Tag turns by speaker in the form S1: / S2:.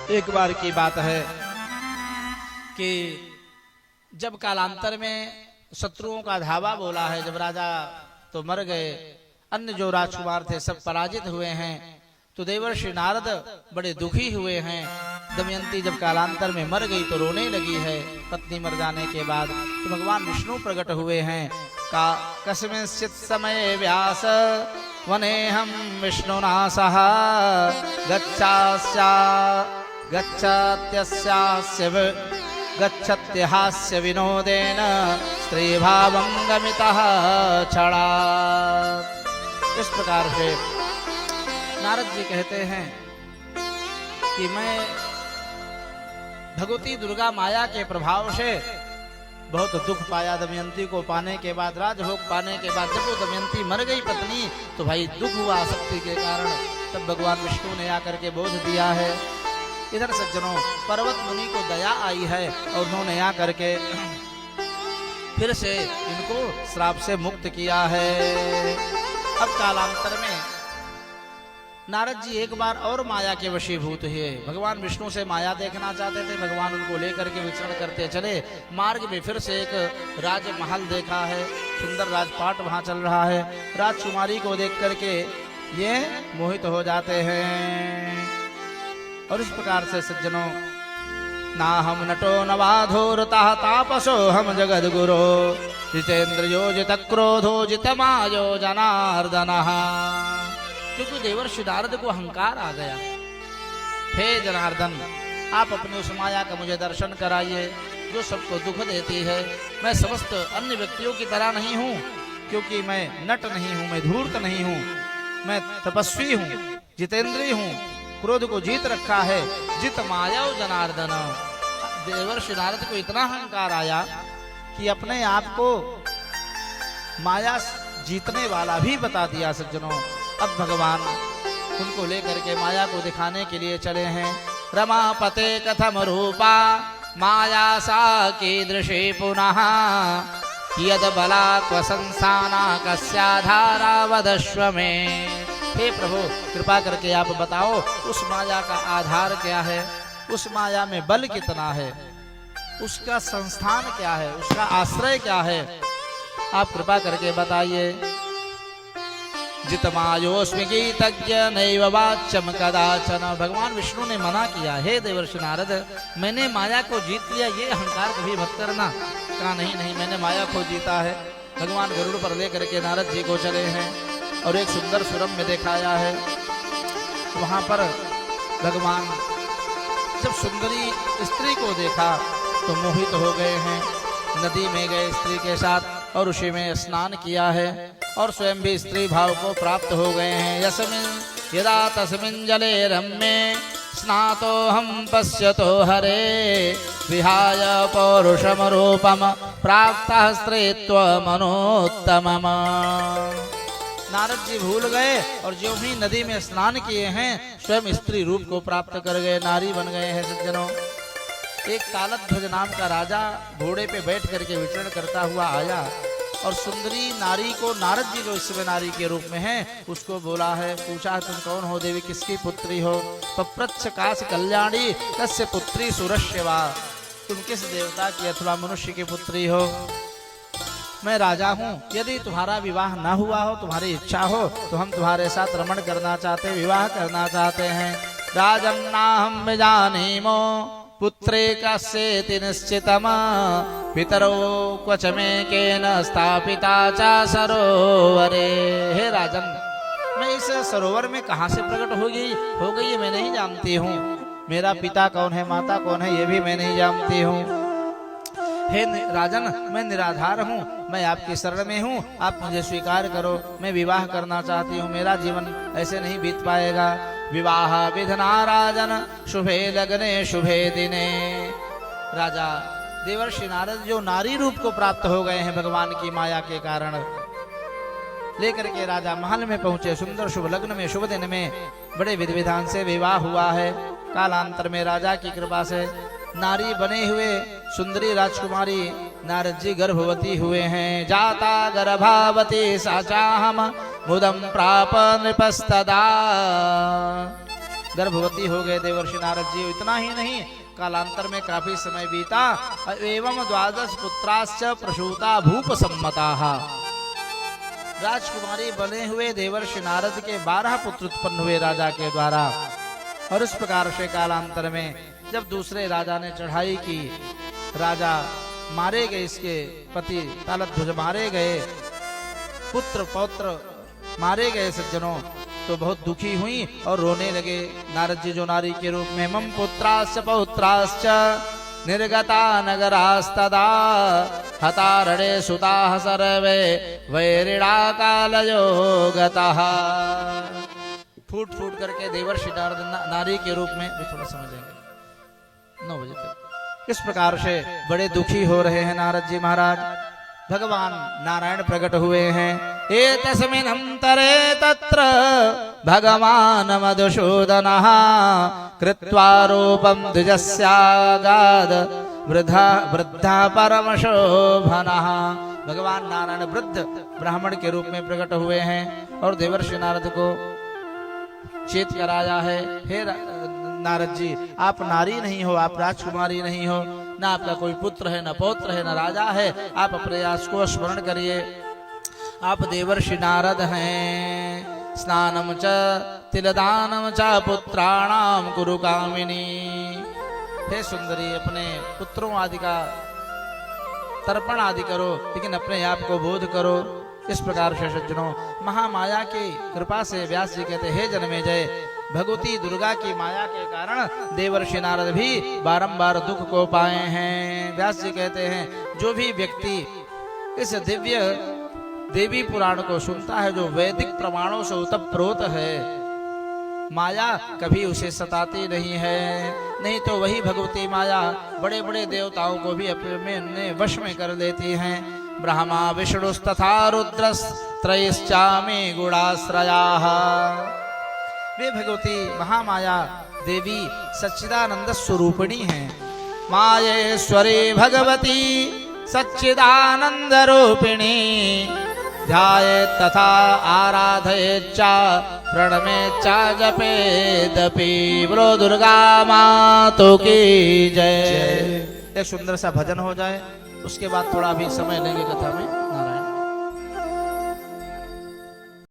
S1: एक बार की बात है कि जब कालांतर में शत्रुओं का धावा बोला है, जब राजा तो मर गए, अन्य जो राजकुमार थे सब पराजित हुए हैं, तो देवर्षि नारद बड़े दुखी हुए हैं। दमयंती जब कालांतर में मर गई तो रोने लगी है। पत्नी मर जाने के बाद तो भगवान विष्णु प्रकट हुए हैं। का कस्मिंश्चित् समये व्यास वने हम विष्णुना सह गच्छत्यहास्य विनोदेन स्त्री भावं गमितः क्षणात्। इस प्रकार से नारद जी कहते हैं कि मैं भगवती दुर्गा माया के प्रभाव से बहुत दुख पाया। दमयंती को पाने के बाद, राजभोग पाने के बाद जब वो दमयंती मर गई पत्नी, तो भाई दुख हुआ आसक्ति के कारण। तब भगवान विष्णु ने आकर के बोध दिया है। इधर सज्जनों, पर्वत मुनि को दया आई है और उन्होंने आकर के फिर से इनको श्राप से मुक्त किया है। अब कालांतर में नारद जी एक बार और माया के वशीभूत हुए। भगवान विष्णु से माया देखना चाहते थे। भगवान उनको लेकर के विचरण करते चले। मार्ग में फिर से एक राजमहल देखा है, सुंदर राजपाट वहां चल रहा है। राजकुमारी को देख करके ये मोहित हो जाते हैं। और इस प्रकार से सज्जनों, ना हम नटो नवाधोरता तापसो हम जगद गुरो जितेंद्र योजित क्रोधो जितमायो जनार्दनः। क्योंकि देवर्षि नारद को अहंकार आ गया। हे जनार्दन, आप अपनी उस माया का मुझे दर्शन कराइए जो सबको दुख देती है। मैं समस्त अन्य व्यक्तियों की तरह नहीं हूँ, क्योंकि मैं नट नहीं हूँ, मैं धूर्त नहीं हूँ, मैं तपस्वी हूँ, जितेंद्रीय हूँ, क्रोध को जीत रखा है। जित माया जनार्दन। देवर्षि नारद को इतना अहंकार आया कि अपने आप को माया जीतने वाला भी बता दिया। सज्जनों, अब भगवान उनको लेकर के माया को दिखाने के लिए चले हैं। रमापते कथम रूपा माया सा कीदृशी पुनः यद बला क्व संस्थाना कस्याधारा वदश्व में। हे प्रभु, कृपा करके आप बताओ उस माया का आधार क्या है, उस माया में बल कितना है, उसका संस्थान क्या है, उसका आश्रय क्या है, आप कृपा करके बताइए। जितमायोस्मि गीतज्ञ नैव वाच्यम कदाचन। भगवान विष्णु ने मना किया, हे देवर्षि नारद, मैंने माया को जीत लिया, ये अहंकार कभी मत करना। कहा नहीं, मैंने माया को जीता है। भगवान गरुड़ पर लेकर के नारद जी को चले हैं और एक सुंदर सुरम्य दिखाया है। वहां पर भगवान जब सुंदरी स्त्री को देखा तो मोहित हो गए हैं। नदी में गए स्त्री के साथ और उसी में स्नान किया है और स्वयं भी स्त्री भाव को प्राप्त हो गए हैं। यस्मिन् यदा तस्मिन् जले रम्ये स्नातो हम पश्यतो हरे विहाय पौरुषम रूपम प्राप्तः स्त्रीत्वमनोत्तमम्। नारद जी भूल गए और जो भी नदी में स्नान किए हैं स्वयं स्त्री रूप को प्राप्त कर गए, नारी बन गए हैं। सज्जनों, एक तालध्वज नाम का राजा घोड़े पे बैठ करके विचरण करता हुआ आया और सुंदरी नारी को, नारद जी जो इस समय नारी के रूप में हैं, उसको बोला है, पूछा तुम कौन हो देवी, किसकी पुत्री हो? पप्रच्छ काश कल्याणी कस्य पुत्री सुरस्य वा। तुम किस देवता की अथवा मनुष्य की पुत्री हो? मैं राजा हूँ, यदि तुम्हारा विवाह न हुआ हो, तुम्हारी इच्छा हो तो हम तुम्हारे साथ रमण करना चाहते, विवाह करना चाहते हैं। राजन्नाहं विजानीमो पुत्रे कस्येति निश्चितम् पितरो क्वच मे केन स्थापिता च सरोवरे। हे राजन, मैं इस सरोवर में कहाँ से प्रकट हो गई मैं नहीं जानती हूँ। मेरा पिता कौन है, माता कौन है, ये भी मैं नहीं जानती हूँ। हे राजन, मैं निराधार हूँ, मैं आपकी शरण में हूँ, आप मुझे स्वीकार करो। मैं विवाह करना चाहती हूँ, मेरा जीवन ऐसे नहीं बीत पाएगा। विवाह विधना राजन शुभे लग्ने शुभे दिने। राजा देवर्षि नारद जो नारी रूप को प्राप्त हो गए हैं भगवान की माया के कारण, लेकर के राजा महल में पहुंचे। सुंदर शुभ लग्न में, शुभ दिन में बड़े विधि विधान से विवाह हुआ है। कालांतर में राजा की कृपा से नारी बने हुए सुंदरी राजकुमारी नारद जी गर्भवती हुए हैं। जाता गर्भावती साचाहम मुदम प्राप नृपस्तदा। गर्भवती हो गए देवर्षि नारद जी। इतना ही नहीं, कालांतर में काफी समय बीता। एवं 12 पुत्राश्च प्रसूता भूप सम्मताः। राजकुमारी बने हुए देवर्षि नारद के 12 पुत्र उत्पन्न हुए राजा के द्वारा। और इस प्रकार से कालांतर में जब दूसरे राजा ने चढ़ाई की, राजा मारे गए, इसके पति तालध्वज मारे गए, पुत्र पौत्र मारे गए सज्जनों, तो बहुत दुखी हुई और रोने लगे नारद जी जो नारी के रूप में। मम पुत्राश्च पौत्राश्च निर्गता नगरास्तदा हतारणे सुताः सर्वे वैरिणा कालयो गताः। फूट फूट करके देवर्षि नारद नारी के रूप में, भी थोड़ा समझेंगे 9 बजे तक। इस प्रकार से बड़े दुखी हो रहे हैं नारद जी महाराज। भगवान नारायण प्रकट हुए हैं। एतस्मिन् अंतरे तत्र भगवान मधुसूदनः कृत्वा रूपं द्विजस्यागाद वृद्धा परमशोभनः। भगवान नारायण वृद्ध ब्राह्मण के रूप में प्रकट हुए हैं और देवर्षि नारद को चेत कराया है, हे नारद जी, आप नारी नहीं हो, आप राजकुमारी नहीं हो, ना आपका कोई पुत्र है, ना पौत्र है, ना राजा है। आप प्रयास को स्मरण करिए, आप देवर्षि नारद हैं। स्नानम च तिलदानम च पुत्राणाम कुरु कामिनी। हे सुंदरी, अपने पुत्रों आदि का तर्पण आदि करो, लेकिन अपने आप को बोध करो। इस प्रकार से सज्जनों, महामाया की कृपा से व्यास जी कहते, हे जन्मेजय, भगवती दुर्गा की माया के कारण देवर्षि नारद भी बारंबार दुख को पाए हैं। व्यास जी कहते हैं, जो भी व्यक्ति इस दिव्य देवी पुराण को सुनता है, जो वैदिक प्रमाणों से उत्प्रोत है, माया कभी उसे सताती नहीं है। नहीं तो वही भगवती माया बड़े बड़े देवताओं को भी अपने वश में कर देती हैं। ब्रह्मा विष्णुस्तथा रुद्रस्त्रयश्चामी गुणाश्रयाः। वे भगवती महामाया देवी सच्चिदानंद स्वरूपिणी हैं। मायेश्वरी भगवती सच्चिदानंद रूपिणी ध्याये तथा आराधयेच्च प्रणमेच्च जपेदपि। बोलो दुर्गा मातु की जय। एक सुंदर सा भजन हो जाए, उसके बाद थोड़ा भी समय लेंगे कथा में।